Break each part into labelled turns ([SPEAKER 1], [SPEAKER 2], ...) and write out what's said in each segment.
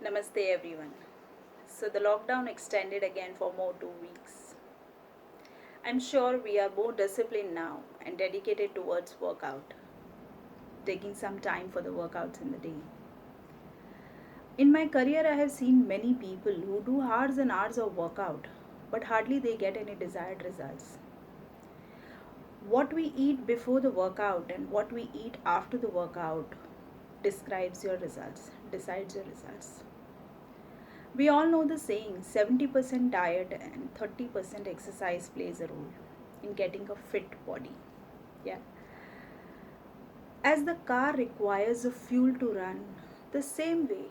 [SPEAKER 1] Namaste everyone. So the lockdown extended again for more 2 weeks. I'm sure we are more disciplined now and dedicated towards workout, taking some time for the workouts in the day. In my career, I have seen many people who do hours and hours of workout, but hardly they get any desired results. What we eat before the workout and what we eat after the workout describes your results, decides your results. We all know the saying 70% diet and 30% exercise plays a role in getting a fit body. Yeah. As the car requires a fuel to run, the same way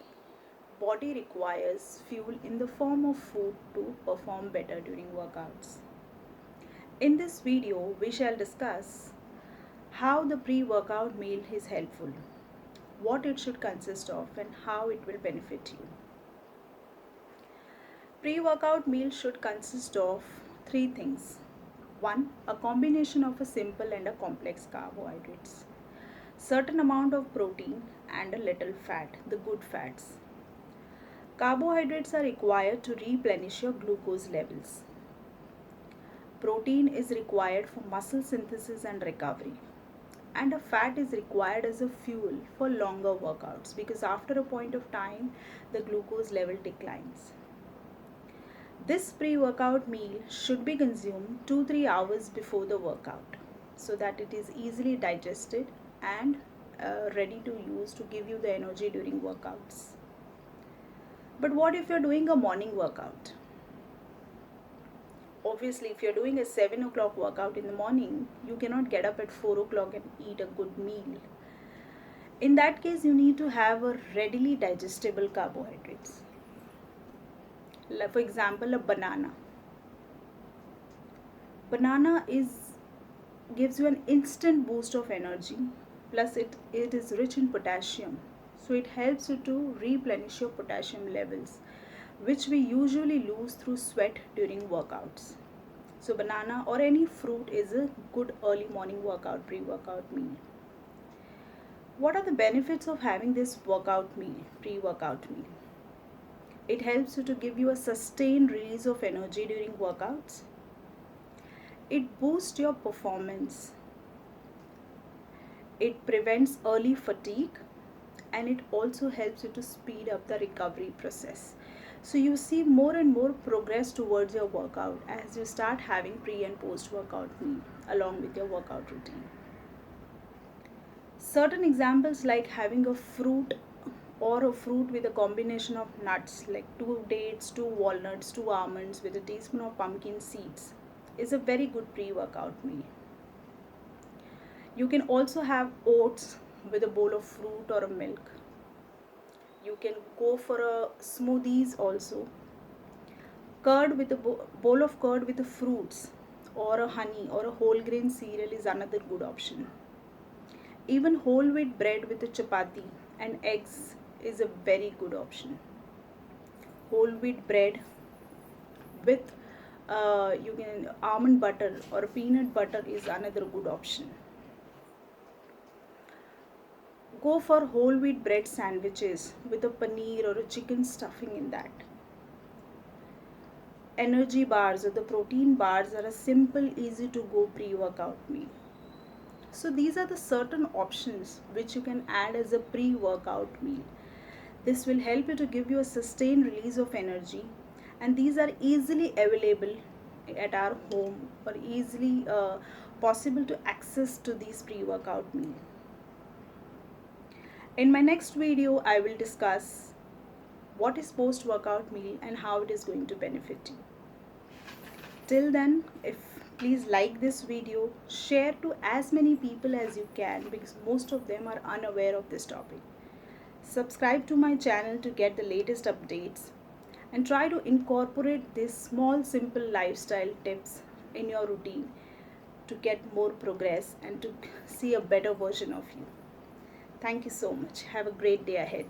[SPEAKER 1] body requires fuel in the form of food to perform better during workouts. In this video, we shall discuss how the pre-workout meal is helpful, what it should consist of and how it will benefit you. Pre-workout meal should consist of three things. One, a combination of a simple and a complex carbohydrates. Certain amount of protein and a little fat, the good fats. Carbohydrates are required to replenish your glucose levels. Protein is required for muscle synthesis and recovery. And a fat is required as a fuel for longer workouts because after a point of time the glucose level declines. This pre-workout meal should be consumed 2-3 hours before the workout so that it is easily digested and ready to use to give you the energy during workouts. But what if you're doing a morning workout? Obviously, if you're doing a 7 o'clock workout in the morning, you cannot get up at 4 o'clock and eat a good meal. In that case, you need to have a readily digestible carbohydrates. For example, a banana. Banana gives you an instant boost of energy, plus it is rich in potassium, so it helps you to replenish your potassium levels, which we usually lose through sweat during workouts. So banana or any fruit is a good early morning workout, pre-workout meal. What are the benefits of having this workout meal, pre-workout meal? It helps you to give you a sustained release of energy during workouts. It boosts your performance. It prevents early fatigue and it also helps you to speed up the recovery process. So you see more and more progress towards your workout as you start having pre and post workout meal along with your workout routine. Certain examples like having a fruit or a fruit with a combination of nuts like 2 dates, 2 walnuts, 2 almonds with a teaspoon of pumpkin seeds is a very good pre-workout meal. You can also have oats with a bowl of fruit or a milk. You can go for a smoothies also. Curd with a bowl of curd with the fruits or a honey or a whole grain cereal is another good option. Even whole wheat bread with a chapati and eggs is a very good option. Whole wheat bread with you can almond butter or peanut butter is another good option. Go for whole wheat bread sandwiches with a paneer or a chicken stuffing in that. Energy bars or the protein bars are a simple, easy to go pre-workout meal. So these are the certain options which you can add as a pre-workout meal. This will help you to give you a sustained release of energy, and these are easily available at our home or easily possible to access to these pre-workout meal. In my next video, I will discuss what is post-workout meal and how it is going to benefit you. Till then, please like this video, share to as many people as you can because most of them are unaware of this topic. Subscribe to my channel to get the latest updates and try to incorporate these small simple lifestyle tips in your routine to get more progress and to see a better version of you. Thank you so much. Have a great day ahead.